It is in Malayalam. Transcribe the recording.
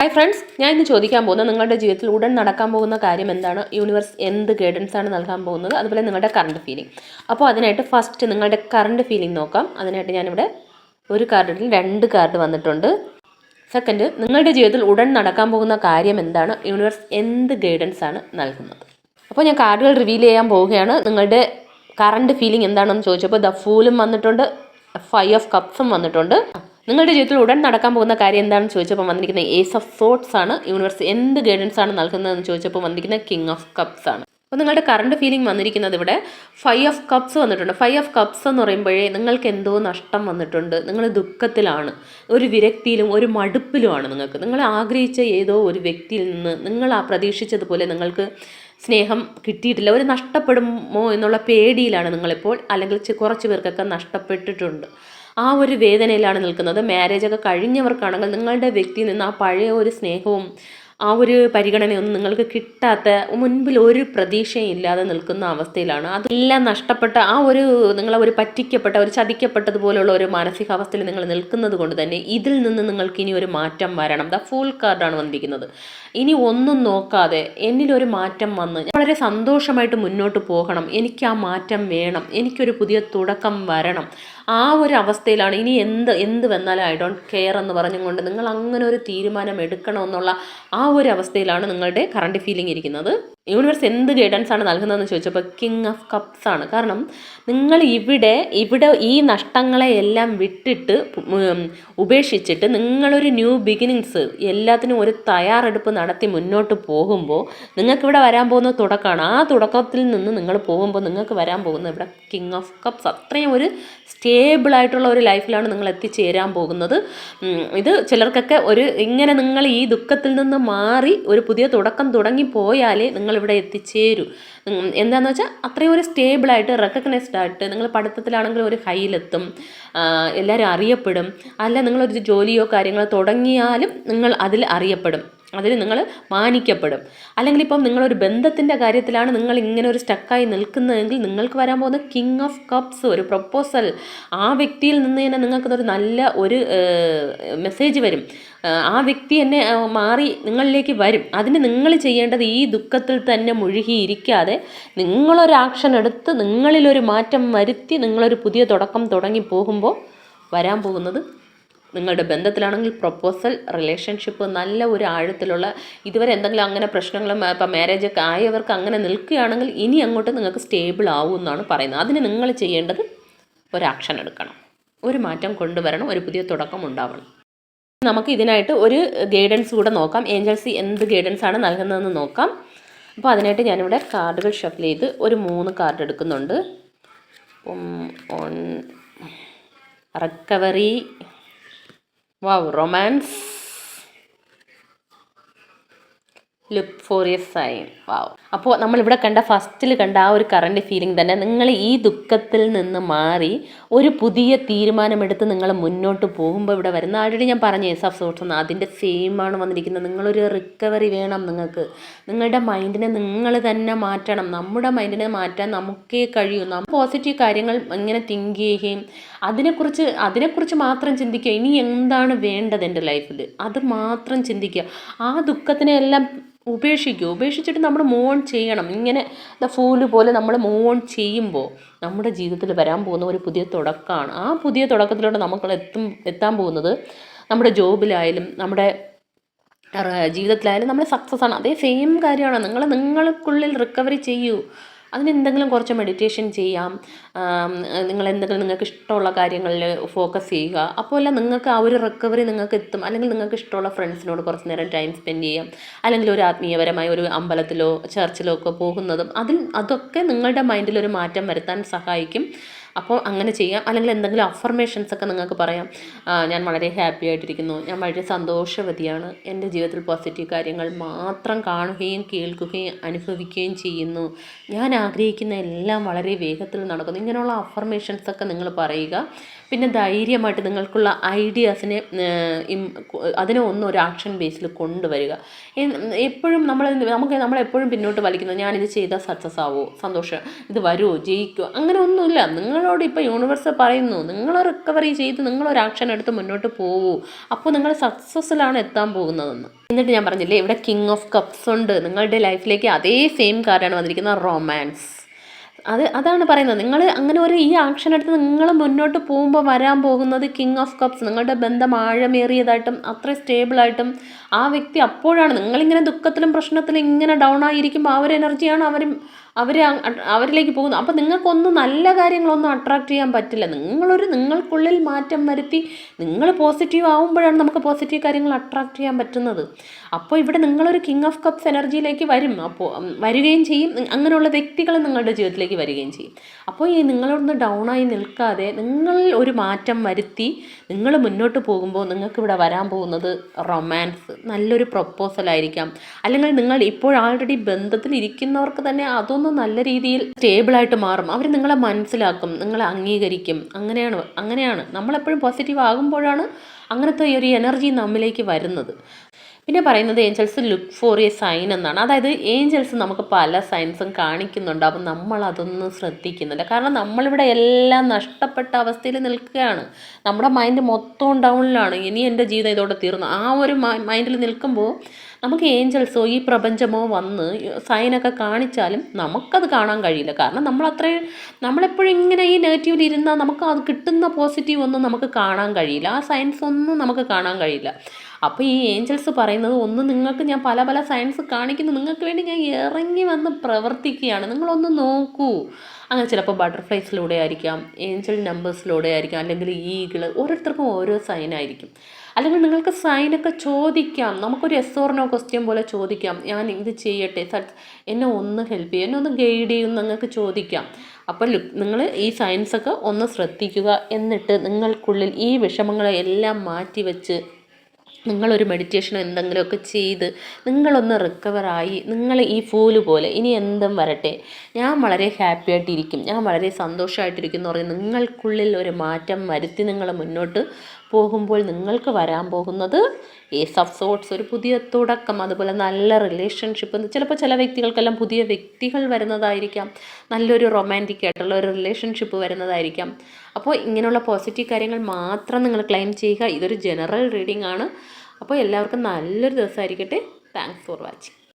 ഹായ് ഫ്രണ്ട്സ്, ഞാൻ ഇന്ന് ചോദിക്കാൻ പോകുന്നത് നിങ്ങളുടെ ജീവിതത്തിൽ ഉടൻ നടക്കാൻ പോകുന്ന കാര്യം എന്താണ്, യൂണിവേഴ്സ് എന്ത് ഗൈഡൻസ് ആണ് നൽകാൻ പോകുന്നത്, അതുപോലെ നിങ്ങളുടെ കറണ്ട് ഫീലിംഗ്. അപ്പോൾ അതിനായിട്ട് ഫസ്റ്റ് നിങ്ങളുടെ കറണ്ട് ഫീലിംഗ് നോക്കാം. അതിനായിട്ട് ഞാനിവിടെ ഒരു കാർഡിൽ 2 കാർഡ് വന്നിട്ടുണ്ട്. സെക്കൻഡ്, നിങ്ങളുടെ ജീവിതത്തിൽ ഉടൻ നടക്കാൻ പോകുന്ന കാര്യം എന്താണ്, യൂണിവേഴ്സ് എന്ത് ഗൈഡൻസ് ആണ് നൽകുന്നത്. അപ്പോൾ ഞാൻ കാർഡുകൾ റിവീൽ ചെയ്യാൻ പോവുകയാണ്. നിങ്ങളുടെ കറണ്ട് ഫീലിംഗ് എന്താണെന്ന് ചോദിച്ചപ്പോൾ ദ ഫൂലും വന്നിട്ടുണ്ട്, 5 ഓഫ് കപ്സും വന്നിട്ടുണ്ട്. നിങ്ങളുടെ ജീവിതത്തിൽ ഉടൻ നടക്കാൻ പോകുന്ന കാര്യം എന്താണെന്ന് ചോദിച്ചപ്പോൾ വന്നിരിക്കുന്ന ഏസ് ഓഫ് സോട്ട്സ് ആണ്. യൂണിവേഴ്സ് എന്ത് ഗൈഡൻസ് ആണ് നൽകുന്നതെന്ന് ചോദിച്ചപ്പോൾ വന്നിരിക്കുന്ന കിങ് ഓഫ് കപ്സ് ആണ്. അപ്പോൾ നിങ്ങളുടെ കറണ്ട് ഫീലിംഗ് വന്നിരിക്കുന്നത് ഇവിടെ 5 ഓഫ് കപ്സ് വന്നിട്ടുണ്ട്. 5 ഓഫ് കപ്സ് എന്ന് പറയുമ്പോഴേ നിങ്ങൾക്ക് എന്തോ നഷ്ടം വന്നിട്ടുണ്ട്, നിങ്ങൾ ദുഃഖത്തിലാണ്, ഒരു വിരക്തിയിലും ഒരു മടുപ്പിലുമാണ്. നിങ്ങൾ ആഗ്രഹിച്ച ഏതോ ഒരു വ്യക്തിയിൽ നിന്ന് നിങ്ങൾ പ്രതീക്ഷിച്ചതുപോലെ നിങ്ങൾക്ക് സ്നേഹം കിട്ടിയിട്ടില്ല, ഒരു നഷ്ടപ്പെടുമോ എന്നുള്ള പേടിയിലാണ് നിങ്ങളിപ്പോൾ, അല്ലെങ്കിൽ കുറച്ച് പേർക്കൊക്കെ നഷ്ടപ്പെട്ടിട്ടുണ്ട്. ആ ഒരു വേദനയിലാണ് നിൽക്കുന്നത്. മാരേജൊക്കെ കഴിഞ്ഞവർക്കാണെങ്കിൽ നിങ്ങളുടെ വ്യക്തിയിൽ നിന്ന് ആ പഴയ ഒരു സ്നേഹവും ആ ഒരു പരിഗണനയൊന്നും നിങ്ങൾക്ക് കിട്ടാത്ത, മുൻപിൽ ഒരു പ്രതീക്ഷയും ഇല്ലാതെ നിൽക്കുന്ന അവസ്ഥയിലാണ്. അതെല്ലാം നഷ്ടപ്പെട്ട ആ ഒരു നിങ്ങളെ ഒരു പറ്റിക്കപ്പെട്ട, ഒരു ചതിക്കപ്പെട്ടതുപോലുള്ള ഒരു മാനസികാവസ്ഥയിൽ നിങ്ങൾ നിൽക്കുന്നത് കൊണ്ട് തന്നെ ഇതിൽ നിന്ന് നിങ്ങൾക്ക് ഇനി ഒരു മാറ്റം വരണം. ദ ഫുൾ കാർഡാണ് വന്നിരിക്കുന്നത്. ഇനി ഒന്നും നോക്കാതെ എന്നിലൊരു മാറ്റം വന്ന് വളരെ സന്തോഷമായിട്ട് മുന്നോട്ട് പോകണം, എനിക്ക് ആ മാറ്റം വേണം, എനിക്കൊരു പുതിയ തുടക്കം വരണം, ആ ഒരു അവസ്ഥയിലാണ്. ഇനി എന്ത് വന്നാലും ഐ ഡോണ്ട് കെയർ എന്ന് പറഞ്ഞുകൊണ്ട് നിങ്ങൾ അങ്ങനെ ഒരു തീരുമാനം എടുക്കണമെന്നുള്ള ആ ഒരു അവസ്ഥയിലാണ് നിങ്ങളുടെ കറണ്ട് ഫീലിംഗ് ഇരിക്കുന്നത്. യൂണിവേഴ്സ് എന്ത് ഗൈഡൻസ് ആണ് നൽകുന്നതെന്ന് ചോദിച്ചപ്പോൾ കിങ് ഓഫ് കപ്സ് ആണ്. കാരണം നിങ്ങൾ ഇവിടെ ഈ നഷ്ടങ്ങളെ എല്ലാം വിട്ടിട്ട് ഉപേക്ഷിച്ചിട്ട് നിങ്ങളൊരു ന്യൂ ബിഗിനിങ്സ്, എല്ലാത്തിനും ഒരു തയ്യാറെടുപ്പ് നടത്തി മുന്നോട്ട് പോകുമ്പോൾ നിങ്ങൾക്കിവിടെ വരാൻ പോകുന്ന തുടക്കമാണ്. ആ തുടക്കത്തിൽ നിന്ന് നിങ്ങൾ പോകുമ്പോൾ നിങ്ങൾക്ക് വരാൻ പോകുന്നത് ഇവിടെ കിങ് ഓഫ് കപ്സ്. അത്രയും ഒരു സ്റ്റേബിളായിട്ടുള്ള ഒരു ലൈഫിലാണ് നിങ്ങൾ എത്തിച്ചേരാൻ പോകുന്നത്. ഇത് ചിലർക്കൊക്കെ ഇങ്ങനെ നിങ്ങൾ ഈ ദുഃഖത്തിൽ നിന്ന് മാറി ഒരു പുതിയ തുടക്കം തുടങ്ങിപ്പോയാലേ നിങ്ങളിവിടെ എത്തിച്ചേരൂ. എന്താണെന്ന് വെച്ചാൽ അത്രയും ഒരു സ്റ്റേബിളായിട്ട് റെക്കഗ്നൈസ്ഡ് ആയിട്ട് നിങ്ങൾ പഠിത്തത്തിലാണെങ്കിൽ ഒരു ഹൈയിലെത്തും, എല്ലാവരും അറിയപ്പെടും. അല്ല, നിങ്ങളൊരു ജോലിയോ കാര്യങ്ങളോ തുടങ്ങിയാലും നിങ്ങൾ അതിൽ അറിയപ്പെടും, അതിൽ നിങ്ങൾ മാനിക്കപ്പെടും. അല്ലെങ്കിൽ ഇപ്പം നിങ്ങളൊരു ബന്ധത്തിൻ്റെ കാര്യത്തിലാണ് നിങ്ങൾ ഇങ്ങനെ ഒരു സ്റ്റക്കായി നിൽക്കുന്നതെങ്കിൽ നിങ്ങൾക്ക് വരാൻ പോകുന്ന കിങ് ഓഫ് കപ്സ്, ഒരു പ്രൊപ്പോസൽ, ആ വ്യക്തിയിൽ നിന്ന് തന്നെ നിങ്ങൾക്കതൊരു നല്ല ഒരു മെസ്സേജ് വരും. ആ വ്യക്തി എന്നെ മാറി നിങ്ങളിലേക്ക് വരും. അതിന് നിങ്ങൾ ചെയ്യേണ്ടത് ഈ ദുഃഖത്തിൽ തന്നെ മുഴുകിയിരിക്കാതെ നിങ്ങളൊരു ആക്ഷൻ എടുത്ത് നിങ്ങളിലൊരു മാറ്റം വരുത്തി നിങ്ങളൊരു പുതിയ തുടക്കം തുടങ്ങി പോകുമ്പോൾ വരാൻ പോകുന്നത്, നിങ്ങളുടെ ബന്ധത്തിലാണെങ്കിൽ പ്രൊപ്പോസൽ, റിലേഷൻഷിപ്പ്, നല്ല ഒരു ആഴത്തിലുള്ള, ഇതുവരെ എന്തെങ്കിലും അങ്ങനെ പ്രശ്നങ്ങളും ഇപ്പം മാരേജൊക്കെ ആയവർക്ക് അങ്ങനെ നിൽക്കുകയാണെങ്കിൽ ഇനി അങ്ങോട്ട് നിങ്ങൾക്ക് സ്റ്റേബിൾ ആവും എന്നാണ് പറയുന്നത്. അതിന് നിങ്ങൾ ചെയ്യേണ്ടത് ഒരു ആക്ഷൻ എടുക്കണം, ഒരു മാറ്റം കൊണ്ടുവരണം, ഒരു പുതിയ തുടക്കം ഉണ്ടാവണം. നമുക്ക് ഇതിനായിട്ട് ഒരു ഗൈഡൻസ് കൂടെ നോക്കാം. ഏഞ്ചൽസ് എന്ത് ഗൈഡൻസ് ആണ് നൽകുന്നതെന്ന് നോക്കാം. അപ്പോൾ അതിനായിട്ട് ഞാനിവിടെ കാർഡുകൾ ഷഫിൽ ചെയ്ത് ഒരു 3 കാർഡ് എടുക്കുന്നുണ്ട്. Recovery, romance, look for a sign. അപ്പോൾ നമ്മളിവിടെ ഫസ്റ്റിൽ കണ്ട ആ ഒരു കറണ്ട് ഫീലിംഗ് തന്നെ, നിങ്ങൾ ഈ ദുഃഖത്തിൽ നിന്ന് മാറി ഒരു പുതിയ തീരുമാനമെടുത്ത് നിങ്ങൾ മുന്നോട്ട് പോകുമ്പോൾ ഇവിടെ വരുന്ന ആൾറെഡി ഞാൻ പറഞ്ഞ ഏസ് ഓഫ് സോട്ട്സ് എന്ന്, അതിൻ്റെ സെയിമാണ് വന്നിരിക്കുന്നത്. നിങ്ങളൊരു റിക്കവറി വേണം. നിങ്ങളുടെ മൈൻഡിനെ നിങ്ങൾ തന്നെ മാറ്റണം. നമ്മുടെ മൈൻഡിനെ മാറ്റാൻ നമുക്കേ കഴിയൂ. നമ്മൾ പോസിറ്റീവ് കാര്യങ്ങൾ ഇങ്ങനെ തിങ്ക് ചെയ്യുകയും അതിനെക്കുറിച്ച് മാത്രം ചിന്തിക്കുക. ഇനി എന്താണ് വേണ്ടത് എൻ്റെ ലൈഫിൽ, അത് മാത്രം ചിന്തിക്കുക. ആ ദുഃഖത്തിനെ എല്ലാം ഉപേക്ഷിച്ചിട്ട് നമ്മൾ മൂവ് ഓൺ ചെയ്യണം. ഇങ്ങനെ ഫൂല് പോലെ നമ്മൾ മൂവ് ഓൺ ചെയ്യുമ്പോൾ നമ്മുടെ ജീവിതത്തിൽ വരാൻ പോകുന്ന ഒരു പുതിയ തുടക്കമാണ്. ആ പുതിയ തുടക്കത്തിലൂടെ നമുക്ക് എത്താൻ പോകുന്നത് നമ്മുടെ ജോബിലായാലും നമ്മുടെ ജീവിതത്തിലായാലും നമ്മൾ സക്സസ് ആണ്. അതേ സെയിം കാര്യമാണ്. നിങ്ങൾക്കുള്ളിൽ റിക്കവറി ചെയ്യൂ. അതിനെന്തെങ്കിലും കുറച്ച് മെഡിറ്റേഷൻ ചെയ്യാം, നിങ്ങൾക്ക് ഇഷ്ടമുള്ള കാര്യങ്ങളിൽ ഫോക്കസ് ചെയ്യുക. അപ്പോൾ എല്ലാം നിങ്ങൾക്ക് ആ ഒരു റിക്കവറി നിങ്ങൾക്ക് എത്തും. അല്ലെങ്കിൽ നിങ്ങൾക്ക് ഇഷ്ടമുള്ള ഫ്രണ്ട്സിനോട് കുറച്ച് നേരം ടൈം സ്പെൻഡ് ചെയ്യാം, അല്ലെങ്കിൽ ഒരു ആത്മീയപരമായ ഒരു അമ്പലത്തിലോ ചർച്ചിലോ ഒക്കെ പോകുന്നതും അതൊക്കെ നിങ്ങളുടെ മൈൻഡിൽ ഒരു മാറ്റം വരുത്താൻ സഹായിക്കും. അപ്പോൾ അങ്ങനെ ചെയ്യാം. അല്ലെങ്കിൽ എന്തെങ്കിലും അഫർമേഷൻസ് ഒക്കെ നിങ്ങൾക്ക് പറയാം. ഞാൻ വളരെ ഹാപ്പി ആയിട്ടിരിക്കുന്നു, ഞാൻ വളരെ സന്തോഷവതിയാണ്, എൻ്റെ ജീവിതത്തിൽ പോസിറ്റീവ് കാര്യങ്ങൾ മാത്രം കാണുകയും കേൾക്കുകയും അനുഭവിക്കുകയും ചെയ്യുന്നു, ഞാൻ ആഗ്രഹിക്കുന്ന എല്ലാം വളരെ വേഗത്തിൽ നടക്കുന്നു. ഇങ്ങനെയുള്ള അഫർമേഷൻസൊക്കെ നിങ്ങൾ പറയുക. പിന്നെ ധൈര്യമായിട്ട് നിങ്ങൾക്കുള്ള ഐഡിയാസിനെ അതിനെ ഒരു ആക്ഷൻ ബേസിൽ കൊണ്ടുവരിക. എപ്പോഴും നമ്മളെപ്പോഴും പിന്നോട്ട് വലിക്കുന്നത്, ഞാനിത് ചെയ്താൽ സക്സസ് ആവുമോ, സന്തോഷം, ഇത് വരുമോ, ജയിക്കുമോ, അങ്ങനെ ഒന്നുമില്ല. നിങ്ങൾ നിങ്ങളോട് ഇപ്പോൾ യൂണിവേഴ്സ് പറയുന്നു, നിങ്ങൾ റിക്കവറി ചെയ്ത് നിങ്ങളൊരു ആക്ഷൻ എടുത്ത് മുന്നോട്ട് പോകൂ, അപ്പോൾ നിങ്ങൾ സക്സസ്സിലാണ് എത്താൻ പോകുന്നതെന്ന്. എന്നിട്ട് ഞാൻ പറഞ്ഞില്ലേ, ഇവിടെ കിങ് ഓഫ് കപ്സ് ഉണ്ട്. നിങ്ങളുടെ ലൈഫിലേക്ക് അതേ സെയിം കാർഡാണ് വന്നിരിക്കുന്നത്, റൊമാൻസ്. അതാണ് പറയുന്നത്, നിങ്ങൾ അങ്ങനെ ഒരു ഈ ആക്ഷൻ എടുത്ത് നിങ്ങൾ മുന്നോട്ട് പോകുമ്പോൾ വരാൻ പോകുന്നത് കിങ് ഓഫ് കപ്സ്. നിങ്ങളുടെ ബന്ധം ആഴമേറിയതായിട്ടും അത്ര സ്റ്റേബിളായിട്ടും ആ വ്യക്തി അപ്പോഴാണ് നിങ്ങളിങ്ങനെ ദുഃഖത്തിലും പ്രശ്നത്തിലും ഇങ്ങനെ ഡൗൺ ആയിരിക്കുമ്പോൾ ആ ഒരു എനർജിയാണ് അവരിലേക്ക് പോകുന്നത്. അപ്പോൾ നിങ്ങൾക്കൊന്നും നല്ല കാര്യങ്ങളൊന്നും അട്രാക്റ്റ് ചെയ്യാൻ പറ്റില്ല. നിങ്ങൾക്കുള്ളിൽ മാറ്റം വരുത്തി നിങ്ങൾ പോസിറ്റീവ് ആവുമ്പോഴാണ് നമുക്ക് പോസിറ്റീവ് കാര്യങ്ങൾ അട്രാക്റ്റ് ചെയ്യാൻ പറ്റുന്നത്. അപ്പോൾ ഇവിടെ നിങ്ങളൊരു കിങ് ഓഫ് കപ്സ് എനർജിയിലേക്ക് വരികയും ചെയ്യും. അങ്ങനെയുള്ള വ്യക്തികൾ നിങ്ങളുടെ ജീവിതത്തിലേക്ക് വരികയും ചെയ്യും. അപ്പോൾ ഈ നിങ്ങളൊന്ന് ഡൗണായി നിൽക്കാതെ നിങ്ങൾ ഒരു മാറ്റം വരുത്തി നിങ്ങൾ മുന്നോട്ട് പോകുമ്പോൾ നിങ്ങൾക്കിവിടെ വരാൻ പോകുന്നത് റൊമാൻസ്, നല്ലൊരു പ്രൊപ്പോസലായിരിക്കാം. അല്ലെങ്കിൽ നിങ്ങൾ ഇപ്പോൾ ആൾറെഡി ബന്ധത്തിൽ ഇരിക്കുന്നവർക്ക് തന്നെ അതൊന്നും നല്ല രീതിയിൽ സ്റ്റേബിളായിട്ട് മാറും. അവർ നിങ്ങളെ മനസ്സിലാക്കും, നിങ്ങളെ അംഗീകരിക്കും. അങ്ങനെയാണ് നമ്മളെപ്പോഴും പോസിറ്റീവ് ആകുമ്പോഴാണ് അങ്ങനത്തെ ഒരു എനർജി നമ്മിലേക്ക് വരുന്നത്. പിന്നെ പറയുന്നത് angels look for a sign എന്നാണ്. അതായത് ഏഞ്ചൽസ് നമുക്ക് പല സൈൻസും കാണിക്കുന്നുണ്ട്, അപ്പം നമ്മളതൊന്നും ശ്രദ്ധിക്കുന്നില്ല. കാരണം നമ്മളിവിടെ എല്ലാം നഷ്ടപ്പെട്ട അവസ്ഥയിൽ നിൽക്കുകയാണ്. നമ്മുടെ മൈൻഡ് മൊത്തം ഡൗണിലാണ്. ഇനി എൻ്റെ ജീവിതം ഇതോടെ തീർന്നു, ആ ഒരു മൈൻഡിൽ നിൽക്കുമ്പോൾ നമുക്ക് ഏഞ്ചൽസോ ഈ പ്രപഞ്ചമോ വന്ന് സൈനൊക്കെ കാണിച്ചാലും നമുക്കത് കാണാൻ കഴിയില്ല. കാരണം നമ്മളെപ്പോഴും ഇങ്ങനെ ഈ നെഗറ്റീവിൽ ഇരുന്നാൽ നമുക്ക് അത് കിട്ടുന്ന പോസിറ്റീവ് ഒന്നും നമുക്ക് കാണാൻ കഴിയില്ല. ആ സയൻസ് ഒന്നും നമുക്ക് കാണാൻ കഴിയില്ല. അപ്പോൾ ഈ ഏഞ്ചൽസ് പറയുന്നത്, നിങ്ങൾക്ക് ഞാൻ പല പല സയൻസ് കാണിക്കുന്നു, നിങ്ങൾക്ക് വേണ്ടി ഞാൻ ഇറങ്ങി വന്ന് പ്രവർത്തിക്കുകയാണ്, നിങ്ങളൊന്ന് നോക്കൂ. അങ്ങനെ ചിലപ്പോൾ ബട്ടർഫ്ലൈസിലൂടെ ആയിരിക്കാം, ഏഞ്ചൽ നമ്പേഴ്സിലൂടെ ആയിരിക്കാം, അല്ലെങ്കിൽ ഈഗിൾ. ഓരോരുത്തർക്കും ഓരോ സൈനായിരിക്കും. അല്ലെങ്കിൽ നിങ്ങൾക്ക് സൈനൊക്കെ ചോദിക്കാം, നമുക്കൊരു എസ് ഓർ നോ ക്വസ്റ്റ്യൻ പോലെ ചോദിക്കാം. ഞാൻ ഇത് ചെയ്യട്ടെ, എന്നെ ഒന്ന് ഹെൽപ്പ് ചെയ്യും, എന്നെ ഒന്ന് ഗൈഡ് ചെയ്യും, നിങ്ങൾക്ക് ചോദിക്കാം. അപ്പോൾ നിങ്ങൾ ഈ സയൻസൊക്കെ ഒന്ന് ശ്രദ്ധിക്കുക. എന്നിട്ട് നിങ്ങൾക്കുള്ളിൽ ഈ വിഷമങ്ങളെ എല്ലാം മാറ്റി വെച്ച് നിങ്ങളൊരു മെഡിറ്റേഷനോ എന്തെങ്കിലുമൊക്കെ ചെയ്ത് നിങ്ങളൊന്ന് റിക്കവറായി, നിങ്ങൾ ഈ ഫൂല് പോലെ ഇനി എന്തും വരട്ടെ, ഞാൻ വളരെ ഹാപ്പി ആയിട്ടിരിക്കും, ഞാൻ വളരെ സന്തോഷമായിട്ടിരിക്കും എന്ന് പറഞ്ഞ് നിങ്ങൾക്കുള്ളിൽ ഒരു മാറ്റം വരുത്തി നിങ്ങൾ മുന്നോട്ട് പോകുമ്പോൾ നിങ്ങൾക്ക് വരാൻ പോകുന്നത് ഏസ് ഓഫ് സോർട്സ്, ഒരു പുതിയ തുടക്കം. അതുപോലെ നല്ല റിലേഷൻഷിപ്പ്. ചിലപ്പോൾ ചില വ്യക്തികൾക്കെല്ലാം പുതിയ വ്യക്തികൾ വരുന്നതായിരിക്കാം, നല്ലൊരു റൊമാൻറ്റിക് ആയിട്ടുള്ള ഒരു റിലേഷൻഷിപ്പ് വരുന്നതായിരിക്കാം. അപ്പോൾ ഇങ്ങനെയുള്ള പോസിറ്റീവ് കാര്യങ്ങൾ മാത്രം നിങ്ങൾ ക്ലെയിം ചെയ്യുക. ഇതൊരു ജനറൽ റീഡിംഗ് ആണ്. അപ്പോൾ എല്ലാവർക്കും നല്ലൊരു ദിവസമായിരിക്കട്ടെ. Thanks for watching.